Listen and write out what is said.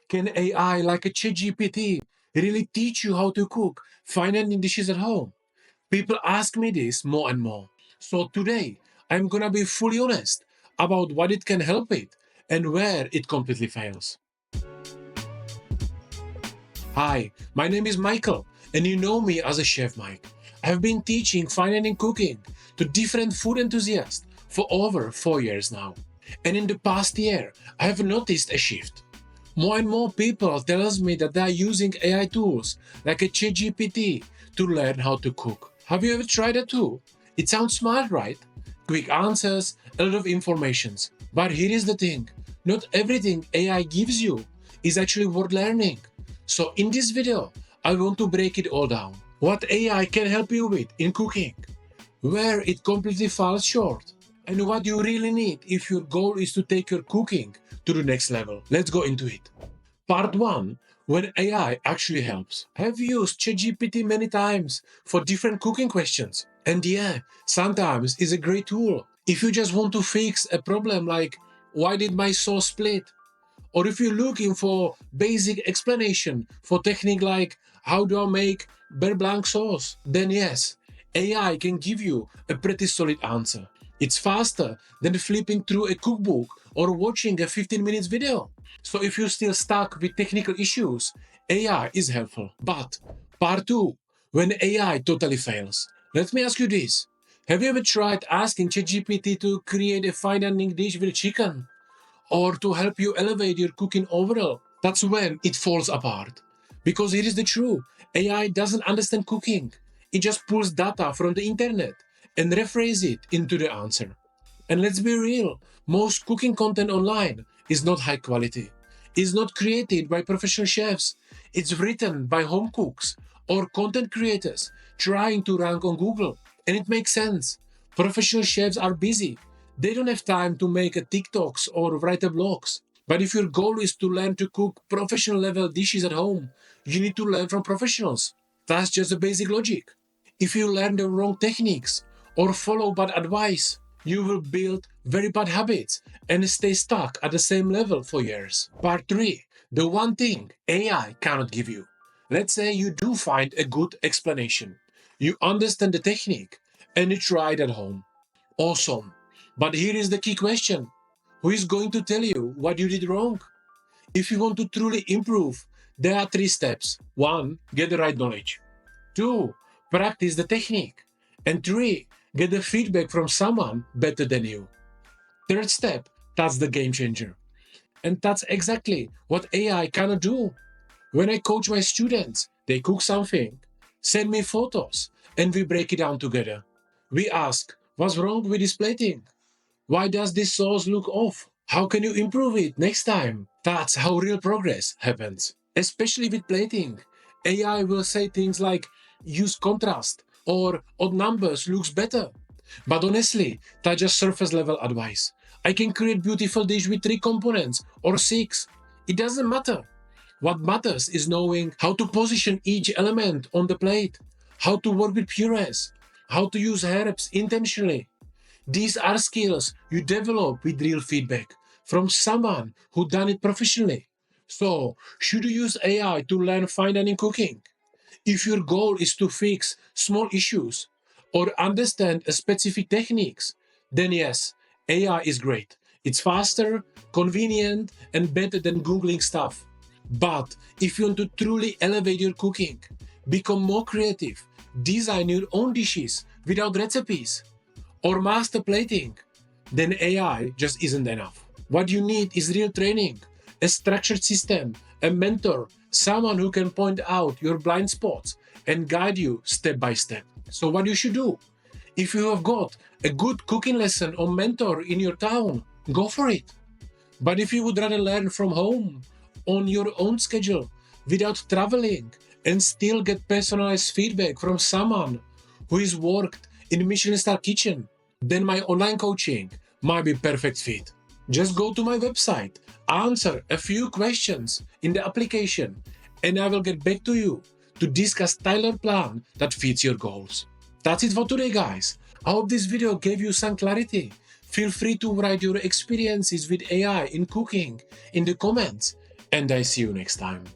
Can AI like a ChatGPT really teach you how to cook fine dining dishes at home? People ask me this more and more. So today, I'm gonna be fully honest about what it can help with and where it completely fails. Hi, my name is Michael, and you know me as a Chef Mike. I have been teaching fine dining cooking to different food enthusiasts for over 4 years now. And in the past year, I have noticed a shift. More and more people tells me that they are using AI tools like a ChatGPT to learn how to cook. Have you ever tried it too? It sounds smart, right? Quick answers, a lot of informations. But here is the thing, not everything AI gives you is actually worth learning. So in this video, I want to break it all down. What AI can help you with in cooking, where it completely falls short, and what you really need if your goal is to take your cooking to the next level. Let's go into it. Part 1, when AI actually helps. I've used ChatGPT many times for different cooking questions. And yeah, sometimes it's a great tool. If you just want to fix a problem like, why did my sauce split? Or if you're looking for basic explanation for technique like, how do I make beurre blanc sauce? Then yes, AI can give you a pretty solid answer. It's faster than flipping through a cookbook or watching a 15 minutes video. So if you're still stuck with technical issues, AI is helpful. But part 2, when AI totally fails. Let me ask you this. Have you ever tried asking ChatGPT to create a fine dining dish with chicken? Or to help you elevate your cooking overall? That's when it falls apart. Because here is the truth, AI doesn't understand cooking. It just pulls data from the internet and rephrase it into the answer. And let's be real, most cooking content online is not high quality. It's not created by professional chefs. It's written by home cooks or content creators trying to rank on Google. And it makes sense. Professional chefs are busy. They don't have time to make a TikToks or write a blogs. But if your goal is to learn to cook professional level dishes at home, you need to learn from professionals. That's just the basic logic. If you learn the wrong techniques or follow bad advice, you will build very bad habits and stay stuck at the same level for years. Part 3, the one thing AI cannot give you. Let's say you do find a good explanation. You understand the technique and you try it at home. Awesome. But here is the key question. Who is going to tell you what you did wrong? If you want to truly improve, there are 3 steps. 1, get the right knowledge. 2, practice the technique. And 3, get the feedback from someone better than you. Third step, that's the game changer. And that's exactly what AI cannot do. When I coach my students, they cook something, send me photos, and we break it down together. We ask, what's wrong with this plating? Why does this sauce look off? How can you improve it next time? That's how real progress happens. Especially with plating. AI will say things like, use contrast, or odd numbers looks better. But honestly, that's just surface level advice. I can create beautiful dish with 3 components, or 6. It doesn't matter. What matters is knowing how to position each element on the plate, how to work with purees, how to use herbs intentionally. These are skills you develop with real feedback from someone who done it professionally. So, should you use AI to learn fine dining cooking? If your goal is to fix small issues or understand a specific techniques, then yes, AI is great. It's faster, convenient, and better than Googling stuff. But if you want to truly elevate your cooking, become more creative, design your own dishes without recipes, or master plating, then AI just isn't enough. What you need is real training, a structured system, a mentor, someone who can point out your blind spots and guide you step by step. So, what you should do? If you have got a good cooking lesson or mentor in your town, go for it. But if you would rather learn from home, on your own schedule, without traveling, and still get personalized feedback from someone who has worked in Michelin star kitchen, then my online coaching might be perfect fit. Just go to my website, answer a few questions in the application, and I will get back to you to discuss tailored plan that fits your goals. That's it for today, guys. I hope this video gave you some clarity. Feel free to write your experiences with AI in cooking in the comments, and I see you next time.